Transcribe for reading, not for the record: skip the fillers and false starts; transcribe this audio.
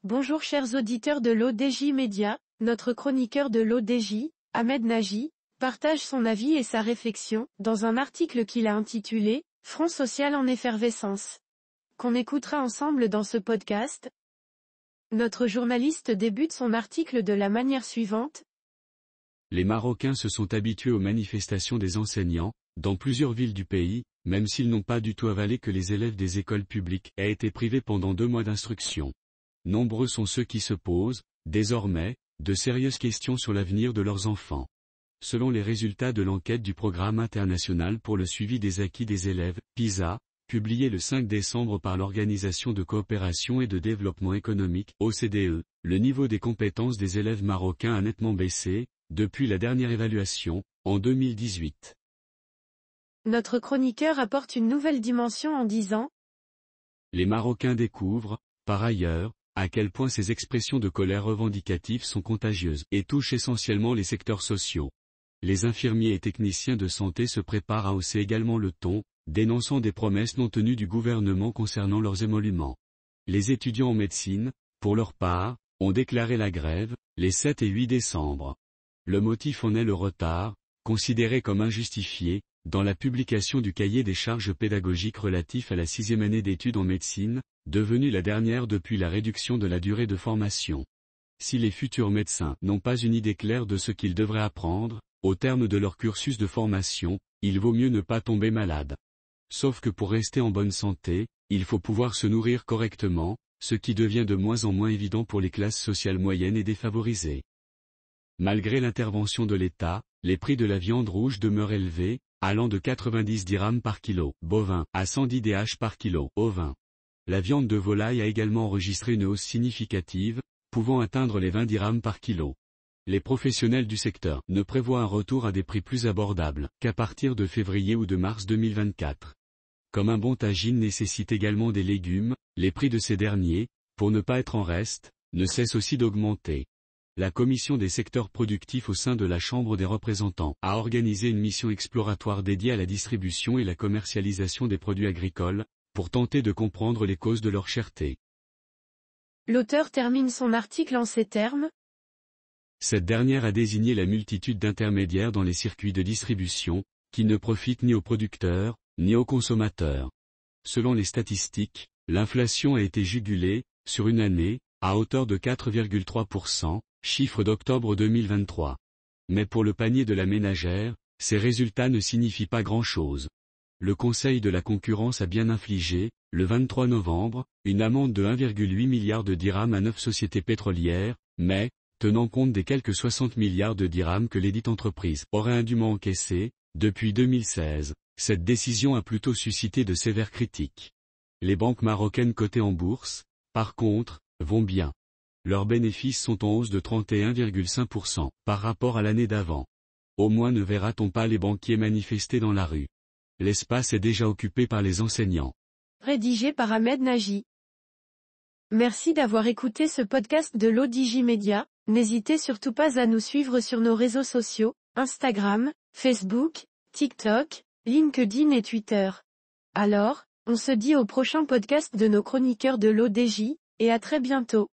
Bonjour chers auditeurs de l'ODJ Média, notre chroniqueur de l'ODJ, Ahmed Nagy, partage son avis et sa réflexion, dans un article qu'il a intitulé « Front social en effervescence », qu'on écoutera ensemble dans ce podcast. Notre journaliste débute son article de la manière suivante. Les Marocains se sont habitués aux manifestations des enseignants, dans plusieurs villes du pays, même s'ils n'ont pas du tout avalé que les élèves des écoles publiques aient été privés pendant 2 mois d'instruction. Nombreux sont ceux qui se posent, désormais, de sérieuses questions sur l'avenir de leurs enfants. Selon les résultats de l'enquête du Programme international pour le suivi des acquis des élèves, PISA, publiée le 5 décembre par l'Organisation de coopération et de développement économique, OCDE, le niveau des compétences des élèves marocains a nettement baissé, depuis la dernière évaluation, en 2018. Notre chroniqueur apporte une nouvelle dimension en disant « Les Marocains découvrent, par ailleurs, à quel point ces expressions de colère revendicative sont contagieuses et touchent essentiellement les secteurs sociaux. Les infirmiers et techniciens de santé se préparent à hausser également le ton, dénonçant des promesses non tenues du gouvernement concernant leurs émoluments. Les étudiants en médecine, pour leur part, ont déclaré la grève, les 7 et 8 décembre. Le motif en est le retard, considéré comme injustifié, dans la publication du cahier des charges pédagogiques relatif à la 6e année d'études en médecine, devenue la dernière depuis la réduction de la durée de formation. Si les futurs médecins n'ont pas une idée claire de ce qu'ils devraient apprendre, au terme de leur cursus de formation, il vaut mieux ne pas tomber malade. Sauf que pour rester en bonne santé, il faut pouvoir se nourrir correctement, ce qui devient de moins en moins évident pour les classes sociales moyennes et défavorisées. Malgré l'intervention de l'État, les prix de la viande rouge demeurent élevés, allant de 90 dirhams par kilo bovin à 110 DH par kilo ovin. La viande de volaille a également enregistré une hausse significative, pouvant atteindre les 20 dirhams par kilo. Les professionnels du secteur ne prévoient un retour à des prix plus abordables qu'à partir de février ou de mars 2024. Comme un bon tagine nécessite également des légumes, les prix de ces derniers, pour ne pas être en reste, ne cessent aussi d'augmenter. La commission des secteurs productifs au sein de la Chambre des représentants a organisé une mission exploratoire dédiée à la distribution et la commercialisation des produits agricoles, pour tenter de comprendre les causes de leur cherté. L'auteur termine son article en ces termes. Cette dernière a désigné la multitude d'intermédiaires dans les circuits de distribution, qui ne profitent ni aux producteurs, ni aux consommateurs. Selon les statistiques, l'inflation a été jugulée, sur une année, à hauteur de 4,3%, chiffre d'octobre 2023. Mais pour le panier de la ménagère, ces résultats ne signifient pas grand-chose. Le Conseil de la concurrence a bien infligé, le 23 novembre, une amende de 1,8 milliard de dirhams à 9 sociétés pétrolières, mais, tenant compte des quelques 60 milliards de dirhams que lesdites entreprises auraient indûment encaissés, depuis 2016, cette décision a plutôt suscité de sévères critiques. Les banques marocaines cotées en bourse, par contre, vont bien. Leurs bénéfices sont en hausse de 31,5% par rapport à l'année d'avant. Au moins ne verra-t-on pas les banquiers manifester dans la rue. L'espace est déjà occupé par les enseignants. Rédigé par Ahmed Nagy. Merci d'avoir écouté ce podcast de l'ODJ Média. N'hésitez surtout pas à nous suivre sur nos réseaux sociaux, Instagram, Facebook, TikTok, LinkedIn et Twitter. Alors, on se dit au prochain podcast de nos chroniqueurs de l'ODJ, et à très bientôt.